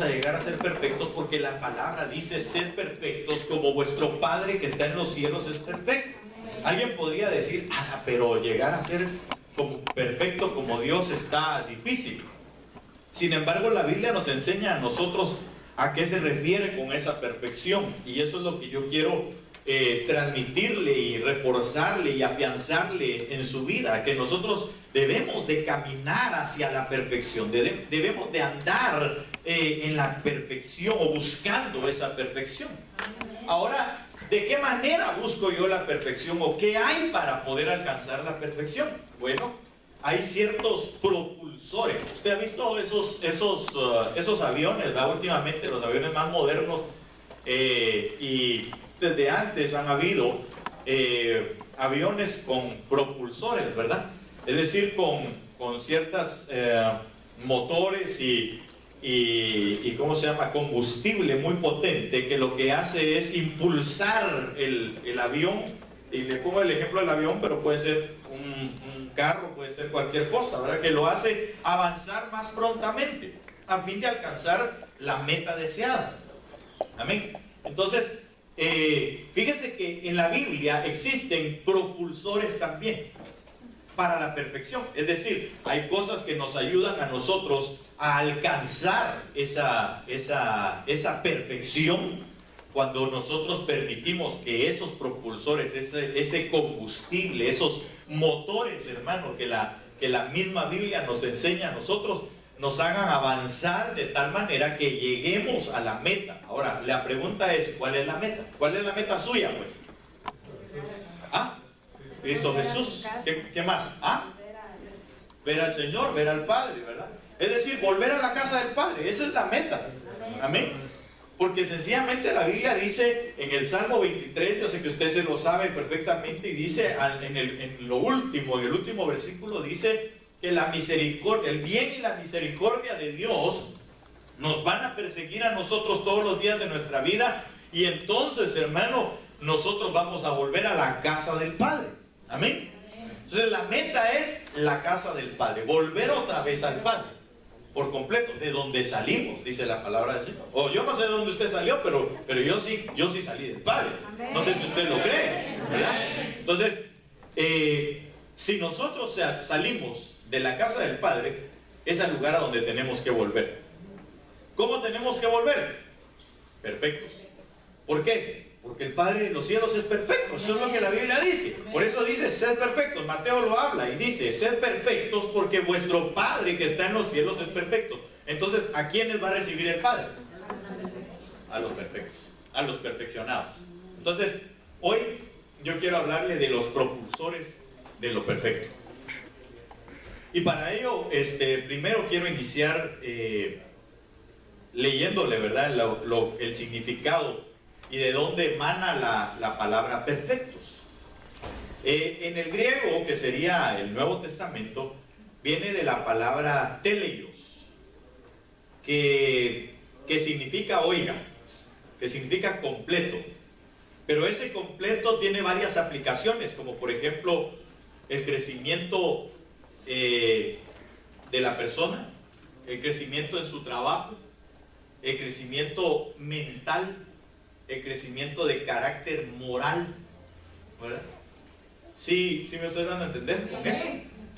a llegar a ser perfectos, porque la palabra dice: sed perfectos como vuestro Padre que está en los cielos es perfecto. Alguien podría decir: pero llegar a ser perfecto como Dios está difícil. Sin embargo, la Biblia nos enseña a nosotros a qué se refiere con esa perfección, y eso es lo que yo quiero transmitirle y reforzarle y afianzarle en su vida, que nosotros debemos de caminar hacia la perfección, debemos de andar en la perfección o buscando esa perfección. Ahora, ¿de qué manera busco yo la perfección o qué hay para poder alcanzar la perfección? Bueno, hay ciertos propulsores. Usted ha visto esos aviones, ¿verdad? Últimamente los aviones más modernos, y desde antes han habido aviones con propulsores, ¿verdad? Es decir, con ciertas motores y ¿cómo se llama? Combustible muy potente, que lo que hace es impulsar el avión. Y le pongo el ejemplo del avión, pero puede ser un carro, puede ser cualquier cosa, ¿verdad? Que lo hace avanzar más prontamente a fin de alcanzar la meta deseada. Amén. Entonces, fíjense que en la Biblia existen propulsores también para la perfección. Es decir, hay cosas que nos ayudan a nosotros a alcanzar esa perfección cuando nosotros permitimos que esos propulsores, ese combustible, esos motores, hermano, que la misma Biblia nos enseña a nosotros, nos hagan avanzar de tal manera que lleguemos a la meta. Ahora, la pregunta es: ¿cuál es la meta? ¿Cuál es la meta suya, pues? Cristo Jesús. ¿Qué más? Ver al Señor, ver al Padre, ¿verdad? Es decir, volver a la casa del Padre. Esa es la meta. Amén. Porque sencillamente la Biblia dice en el Salmo 23, yo sé que usted se lo sabe perfectamente, y dice en el último versículo, dice que la misericordia, el bien y la misericordia de Dios nos van a perseguir a nosotros todos los días de nuestra vida, y entonces, hermano, nosotros vamos a volver a la casa del Padre. Amén. Entonces la meta es la casa del Padre, volver otra vez al Padre por completo, de donde salimos, dice la palabra del Señor. O yo no sé de dónde usted salió, pero yo sí salí del Padre. No sé si usted lo cree, ¿verdad? Entonces, si nosotros salimos de la casa del Padre, es el lugar a donde tenemos que volver. ¿Cómo tenemos que volver? Perfectos. ¿Por qué? Porque el Padre de los cielos es perfecto. Eso es lo que la Biblia dice. Por eso dice: sed perfectos. Mateo lo habla y dice: sed perfectos porque vuestro Padre que está en los cielos es perfecto. Entonces, ¿a quiénes va a recibir el Padre? A los perfectos, a los perfeccionados. Entonces, hoy yo quiero hablarle de los propulsores de lo perfecto. Y para ello, primero quiero iniciar leyéndole, ¿verdad?, el significado y de dónde emana la palabra perfectos. En el griego, que sería el Nuevo Testamento, viene de la palabra teleios, que significa, oiga, que significa completo. Pero ese completo tiene varias aplicaciones, como por ejemplo el crecimiento de la persona, el crecimiento en su trabajo, el crecimiento mental, el crecimiento de carácter moral, ¿verdad? Sí me estoy dando a entender con eso.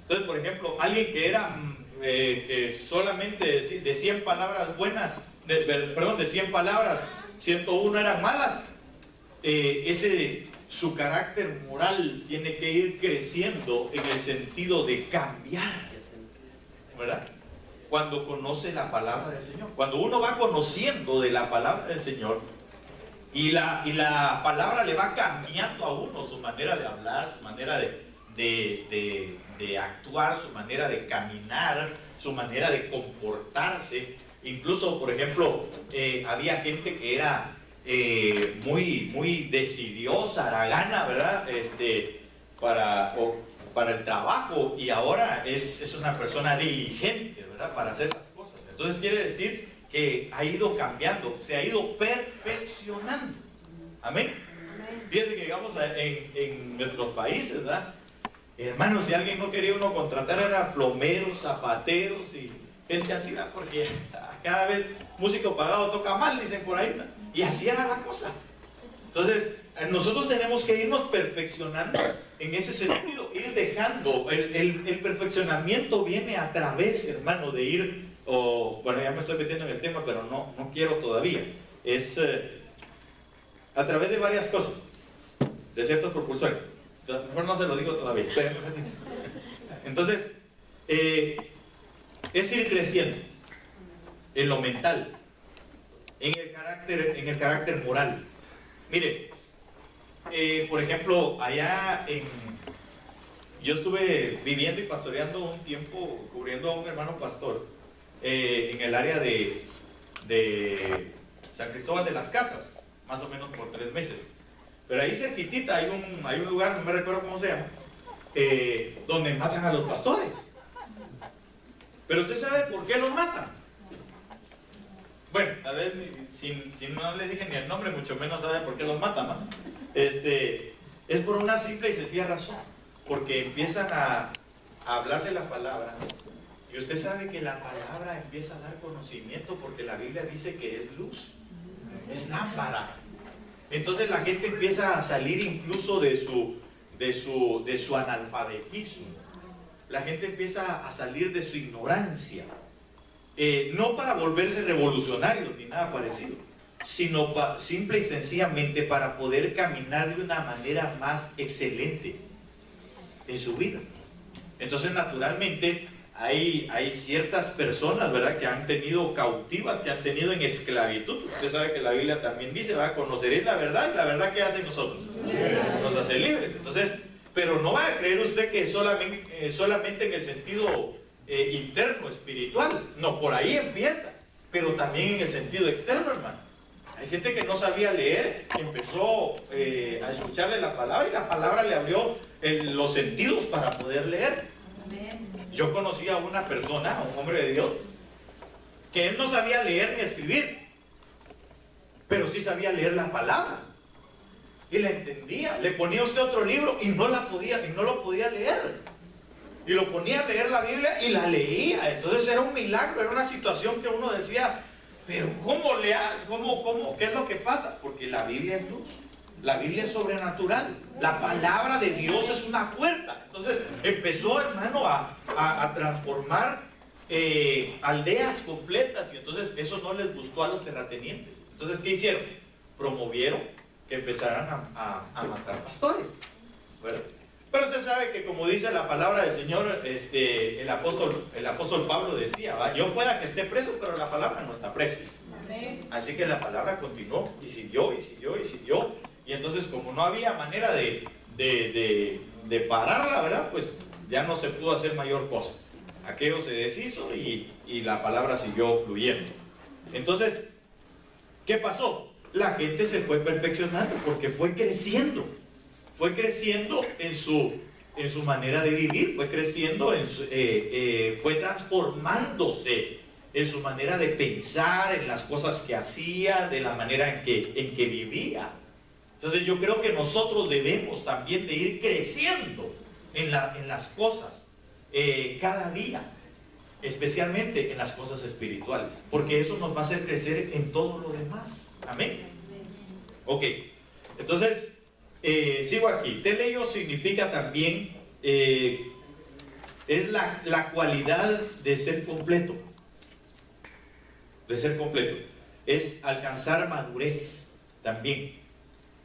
Entonces, por ejemplo, alguien que era que solamente de 100 palabras buenas, de 100 palabras, 101 eran malas, su carácter moral tiene que ir creciendo en el sentido de cambiar, ¿verdad? Cuando conoce la palabra del Señor, cuando uno va conociendo de la palabra del Señor, y la palabra le va cambiando a uno su manera de hablar, su manera de actuar, su manera de caminar, su manera de comportarse. Incluso, por ejemplo, había gente que era muy decidiosa, haragana, ¿verdad? Para el trabajo, y ahora es una persona diligente, ¿verdad?, para hacer las cosas. Entonces quiere decir que ha ido cambiando, se ha ido perfeccionando. Amén. Fíjense que digamos en nuestros países, ¿verdad? Hermanos, si alguien no quería uno contratar, era plomeros, zapateros gente así, ¿verdad? Porque cada vez músico pagado toca mal, dicen por ahí, ¿verdad? Y así era la cosa. Entonces, nosotros tenemos que irnos perfeccionando en ese sentido, ir dejando, el perfeccionamiento viene a través, hermano, de ir, bueno, ya me estoy metiendo en el tema, pero no quiero todavía, es a través de varias cosas, de ciertos propulsores. Mejor no se lo digo todavía, espérenme un ratito. Entonces, es ir creciendo en lo mental, en el carácter moral. Mire, por ejemplo, yo estuve viviendo y pastoreando un tiempo, cubriendo a un hermano pastor en el área de San Cristóbal de las Casas, más o menos por 3 meses. Pero ahí cerquitita hay un lugar, no me recuerdo cómo se llama, donde matan a los pastores. Pero usted sabe por qué los matan. Bueno, tal vez si no le dije ni el nombre, mucho menos sabe por qué los matan, ¿no? Es por una simple y sencilla razón. Porque empiezan a hablar de la palabra. Y usted sabe que la palabra empieza a dar conocimiento porque la Biblia dice que es luz, es lámpara. Entonces la gente empieza a salir incluso de su analfabetismo. La gente empieza a salir de su ignorancia. No para volverse revolucionarios ni nada parecido, sino simple y sencillamente para poder caminar de una manera más excelente en su vida. Entonces, naturalmente, hay ciertas personas, ¿verdad?, que han tenido cautivas, que han tenido en esclavitud. Usted sabe que la Biblia también dice, va a conoceréis la verdad, y la verdad, ¿qué hace nosotros? Nos hace libres. Entonces, pero no va a creer usted que solamente en el sentido interno, espiritual. No, por ahí empieza, pero también en el sentido externo, hermano. Hay gente que no sabía leer, empezó a escucharle la palabra y la palabra le abrió los sentidos para poder leer. Yo conocí a una persona, a un hombre de Dios, que él no sabía leer ni escribir, pero sí sabía leer la palabra y la entendía. Le ponía usted otro libro y no lo podía leer. Y lo ponía a leer la Biblia y la leía. Entonces era un milagro, era una situación que uno decía, pero ¿cómo le haces? ¿Cómo? ¿Qué es lo que pasa? Porque la Biblia es luz, la Biblia es sobrenatural, la palabra de Dios es una puerta. Entonces empezó, hermano, a transformar aldeas completas, y entonces eso no les gustó a los terratenientes. Entonces, ¿qué hicieron? Promovieron que empezaran a matar pastores, ¿verdad? Pero usted sabe que, como dice la palabra del Señor, el apóstol Pablo decía, ¿va? Yo pueda que esté preso, pero la palabra no está presa. Así que la palabra continuó y siguió y siguió y siguió. Y entonces, como no había manera de pararla, ¿verdad? Pues ya no se pudo hacer mayor cosa. Aquello se deshizo y la palabra siguió fluyendo. Entonces, ¿qué pasó? La gente se fue perfeccionando porque fue creciendo. Fue creciendo en su manera de vivir, fue creciendo, fue transformándose en su manera de pensar, en las cosas que hacía, de la manera en que vivía. Entonces yo creo que nosotros debemos también de ir creciendo en las cosas cada día, especialmente en las cosas espirituales, porque eso nos va a hacer crecer en todo lo demás. Amén. Ok, entonces sigo aquí. Teleo significa también, es la cualidad de ser completo. De ser completo. Es alcanzar madurez también.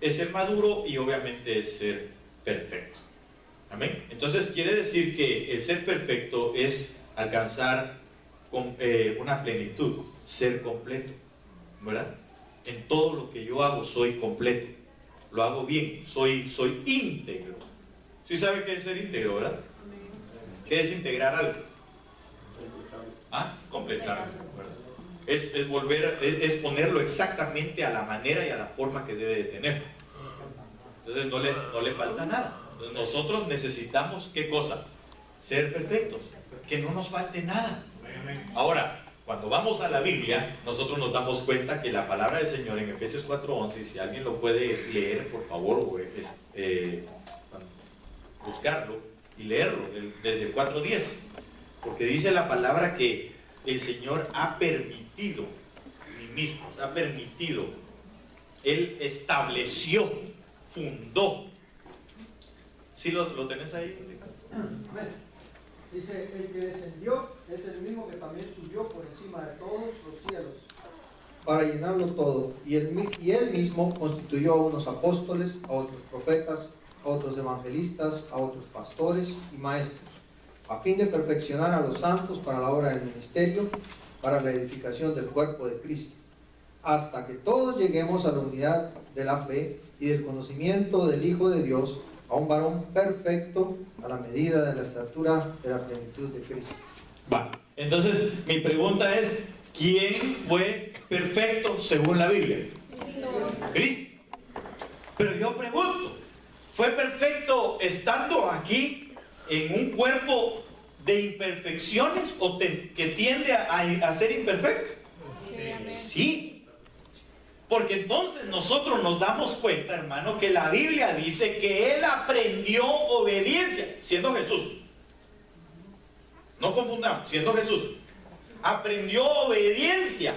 Es ser maduro y obviamente es ser perfecto. Amén. Entonces quiere decir que el ser perfecto es alcanzar una plenitud, ser completo, ¿verdad? En todo lo que yo hago soy completo. Lo hago bien, soy íntegro. ¿Sí sabe qué es ser íntegro, verdad? ¿Qué es integrar algo? Completarlo, ¿verdad? Es ponerlo exactamente a la manera y a la forma que debe de tener. Entonces no le falta nada. Entonces nosotros necesitamos, ¿qué cosa? Ser perfectos, que no nos falte nada. Ahora, cuando vamos a la Biblia, nosotros nos damos cuenta que la palabra del Señor en Efesios 4:11, si alguien lo puede leer, por favor, o buscarlo y leerlo desde el 4:10, porque dice la palabra que el Señor ha permitido, Él estableció, fundó. ¿Sí lo tenés ahí? Amén. Dice, el que descendió es el mismo que también subió por encima de todos los cielos para llenarlo todo. Y él mismo constituyó a unos apóstoles, a otros profetas, a otros evangelistas, a otros pastores y maestros, a fin de perfeccionar a los santos para la obra del ministerio, para la edificación del cuerpo de Cristo, hasta que todos lleguemos a la unidad de la fe y del conocimiento del Hijo de Dios, a un varón perfecto, a la medida de la estatura de la plenitud de Cristo. Va. Entonces, mi pregunta es, ¿quién fue perfecto según la Biblia? Cristo. Pero yo pregunto, ¿fue perfecto estando aquí en un cuerpo de imperfecciones o que tiende a ser imperfecto? Sí. Porque entonces nosotros nos damos cuenta, hermano, que la Biblia dice que Él aprendió obediencia, siendo Jesús. No confundamos, siendo Jesús. Aprendió obediencia.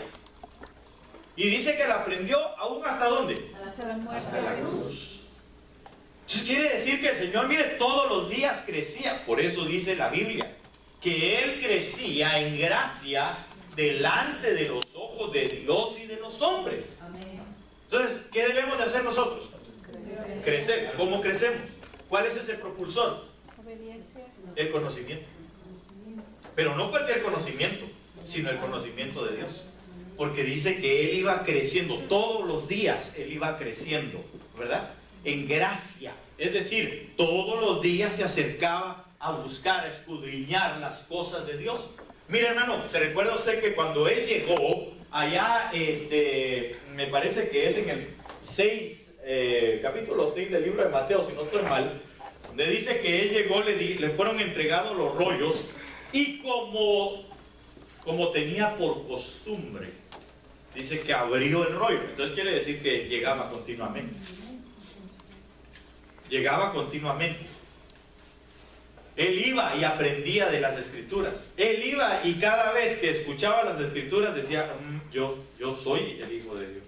Y dice que la aprendió aún hasta ¿dónde? Hasta la cruz. Entonces quiere decir que el Señor, mire, todos los días crecía. Por eso dice la Biblia, que Él crecía en gracia delante de los ojos de Dios y de los hombres. Entonces, ¿qué debemos de hacer nosotros? Crecer. ¿Cómo crecemos? ¿Cuál es ese propulsor? Obediencia. El conocimiento. Pero no cualquier conocimiento, sino el conocimiento de Dios. Porque dice que Él iba creciendo, todos los días Él iba creciendo, ¿verdad? En gracia. Es decir, todos los días se acercaba a buscar, a escudriñar las cosas de Dios. Mire, hermano, ¿se recuerda usted que cuando Él llegó allá, me parece que es en el capítulo 6 del libro de Mateo, si no estoy mal, donde dice que Él llegó, le fueron entregados los rollos, y como tenía por costumbre, dice que abrió el rollo. Entonces quiere decir que llegaba continuamente. Llegaba continuamente. Él iba y aprendía de las Escrituras. Él iba y cada vez que escuchaba las Escrituras decía, yo soy el Hijo de Dios.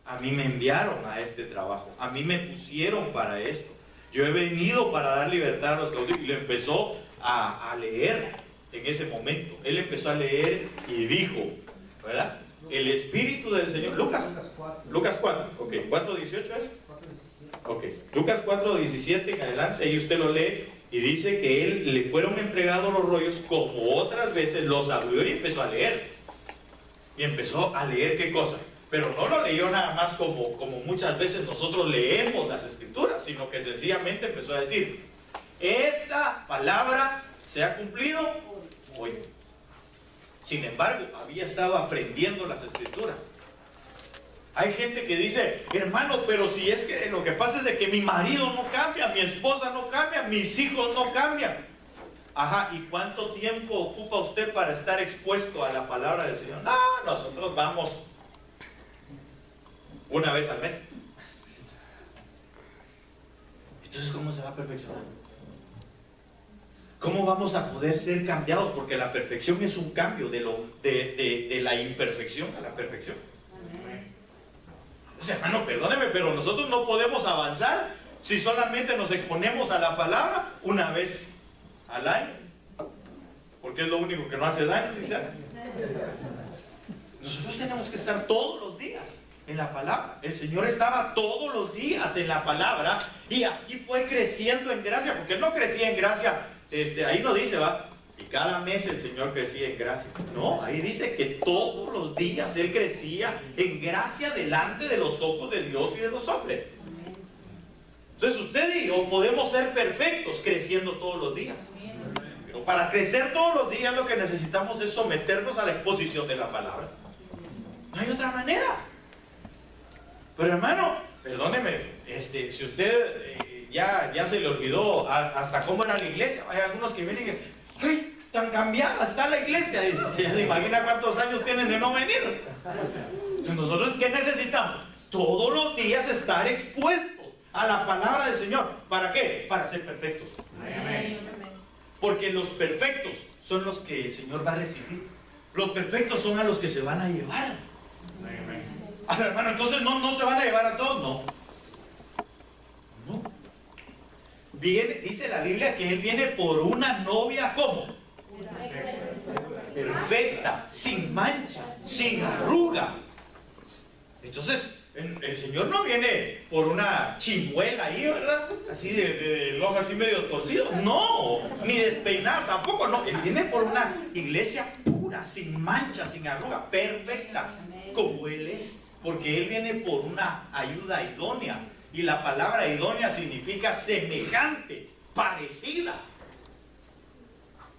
A mí me enviaron a este trabajo. A mí me pusieron para esto. Yo he venido para dar libertad a los cautivos. Y lo empezó a leer en ese momento. Él empezó a leer y dijo, ¿verdad? El Espíritu del Señor. Lucas 4. Ok, 4:18 es. Ok, Lucas 4:17 en adelante. Ahí usted lo lee. Y dice que él le fueron entregados los rollos, como otras veces los abrió y empezó a leer. Y empezó a leer qué cosa. Pero no lo leyó nada más como muchas veces nosotros leemos las Escrituras, sino que sencillamente empezó a decir, esta palabra se ha cumplido hoy. Sin embargo, había estado aprendiendo las Escrituras. Hay gente que dice, hermano, pero si es que lo que pasa es de que mi marido no cambia, mi esposa no cambia, mis hijos no cambian. Ajá, ¿y cuánto tiempo ocupa usted para estar expuesto a la palabra del Señor? No, nosotros vamos una vez al mes. Entonces, ¿cómo se va a perfeccionar? ¿Cómo vamos a poder ser cambiados? Porque la perfección es un cambio de la imperfección a la perfección. Hermano, perdóneme, pero nosotros no podemos avanzar si solamente nos exponemos a la palabra una vez al año, porque es lo único que no hace daño, ¿sí? Nosotros tenemos que estar todos los días en la palabra. El Señor estaba todos los días en la palabra y así fue creciendo en gracia, porque Él no crecía en gracia, ahí no dice, va, y cada mes el Señor crecía en gracia. No, ahí dice que todos los días Él crecía en gracia delante de los ojos de Dios y de los hombres. Entonces usted y yo podemos ser perfectos creciendo todos los días. Pero para crecer todos los días lo que necesitamos es someternos a la exposición de la palabra. No hay otra manera. Pero hermano, perdóneme, si usted ya se le olvidó hasta cómo era la iglesia. Hay algunos que vienen y ¡ay, tan cambiada está la iglesia! Ya se imagina cuántos años tienen de no venir. Entonces, nosotros, ¿qué necesitamos? Todos los días estar expuestos a la palabra del Señor. ¿Para qué? Para ser perfectos. Porque los perfectos son los que el Señor va a recibir. Los perfectos son a los que se van a llevar. A ver, hermano, entonces no se van a llevar a todos, no. Dice la Biblia que Él viene por una novia, ¿cómo? Perfecta, sin mancha, sin arruga. Entonces, el Señor no viene por una chimuela ahí, ¿verdad? Así de ojo así medio torcido. No, ni despeinado tampoco, no. Él viene por una iglesia pura, sin mancha, sin arruga, perfecta, como Él es. Porque Él viene por una ayuda idónea. Y la palabra idónea significa semejante, parecida.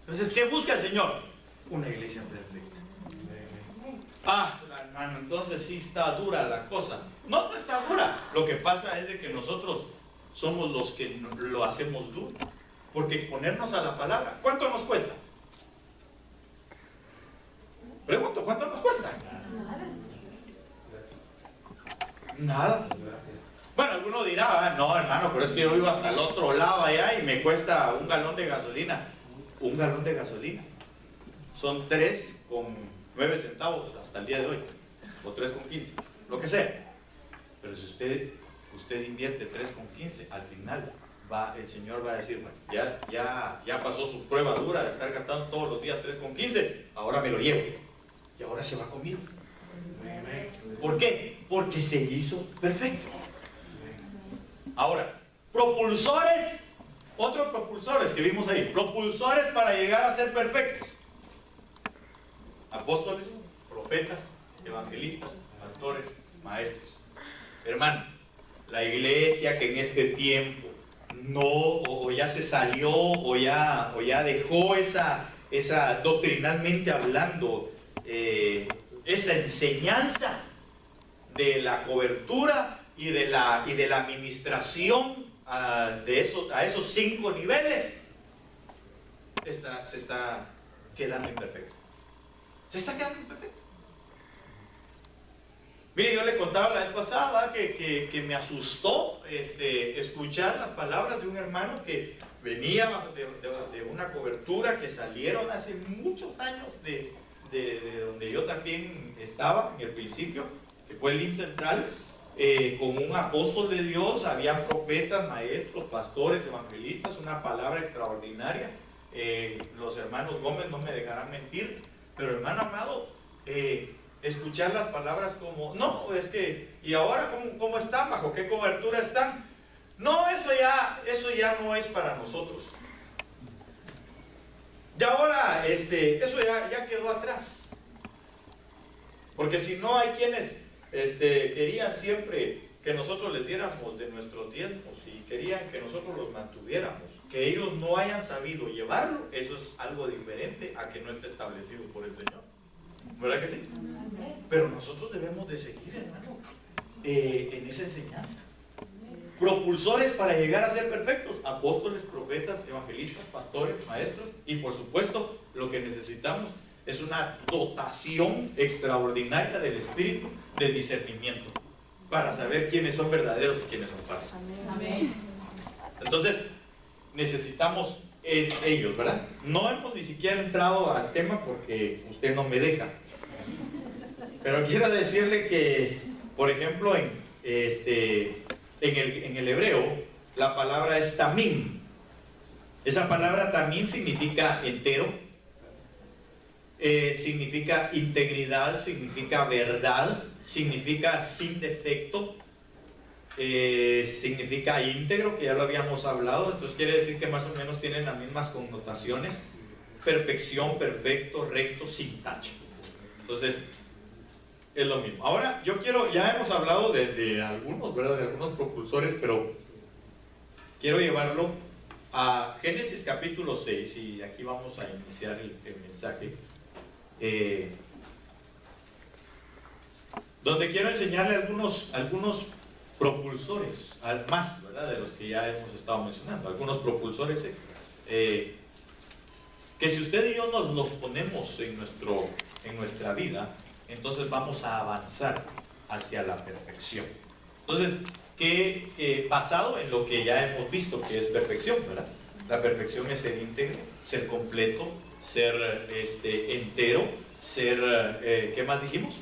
Entonces, ¿qué busca el Señor? Una iglesia perfecta. Ah, hermano, entonces sí está dura la cosa. No, no está dura. Lo que pasa es de que nosotros somos los que lo hacemos duro. Porque exponernos a la palabra, ¿cuánto nos cuesta? Pregunto, ¿cuánto nos cuesta? Nada. Bueno, alguno dirá, no hermano, pero es que yo vivo hasta el otro lado allá y me cuesta un galón de gasolina. Un galón de gasolina son 3,9 centavos hasta el día de hoy, o 3,15, lo que sea. Pero si usted invierte 3,15, al final el Señor va a decir, bueno, ya pasó su prueba dura de estar gastando todos los días 3,15, ahora me lo llevo y ahora se va conmigo. ¿Por qué? Porque se hizo perfecto. Ahora, propulsores, otros propulsores que vimos ahí, propulsores para llegar a ser perfectos: apóstoles, profetas, evangelistas, pastores, maestros. Hermano, la iglesia que en este tiempo no, o ya se salió, o ya dejó esa doctrinalmente hablando, esa enseñanza de la cobertura y de la administración a esos 5 niveles, se está quedando imperfecto. Se está quedando imperfecto. Mire, yo le contaba la vez pasada que me asustó escuchar las palabras de un hermano que venía de una cobertura que salieron hace muchos años de donde yo también estaba en el principio, que fue el IMSS Central, con un apóstol de Dios. Había profetas, maestros, pastores, evangelistas, una palabra extraordinaria. Los hermanos Gómez no me dejarán mentir, pero hermano amado, escuchar las palabras como, no, es que, ¿y ahora cómo están? ¿Bajo qué cobertura están? No, eso ya no es para nosotros. Y ahora, eso ya quedó atrás. Porque si no, hay quienes querían siempre que nosotros les diéramos de nuestros diezmos y querían que nosotros los mantuviéramos. Que ellos no hayan sabido llevarlo, eso es algo diferente a que no esté establecido por el Señor. ¿Verdad que sí? Pero nosotros debemos de seguir, hermano, en esa enseñanza. Propulsores para llegar a ser perfectos: apóstoles, profetas, evangelistas, pastores, maestros. Y por supuesto, lo que necesitamos es una dotación extraordinaria del espíritu de discernimiento para saber quiénes son verdaderos y quiénes son falsos. Amén. Entonces, necesitamos ellos, ¿verdad? No hemos ni siquiera entrado al tema porque usted no me deja. Pero quiero decirle que, por ejemplo, en el hebreo, la palabra es tamim. Esa palabra tamim significa entero, significa integridad, significa verdad, significa sin defecto, significa íntegro, que ya lo habíamos hablado. Entonces quiere decir que más o menos tienen las mismas connotaciones: perfección, perfecto, recto, sin tacha. Entonces es lo mismo. Ahora yo ya hemos hablado de algunos, ¿verdad? De algunos propulsores, pero quiero llevarlo a Génesis capítulo 6 y aquí vamos a iniciar el mensaje, donde quiero enseñarle algunos propulsores, más, ¿verdad? De los que ya hemos estado mencionando, algunos propulsores extras, que si usted y yo nos los ponemos en nuestra vida, entonces vamos a avanzar hacia la perfección. Entonces, basado en lo que ya hemos visto que es perfección, ¿verdad? La perfección es ser íntegro, ser completo, ser entero, ser, ¿qué más dijimos?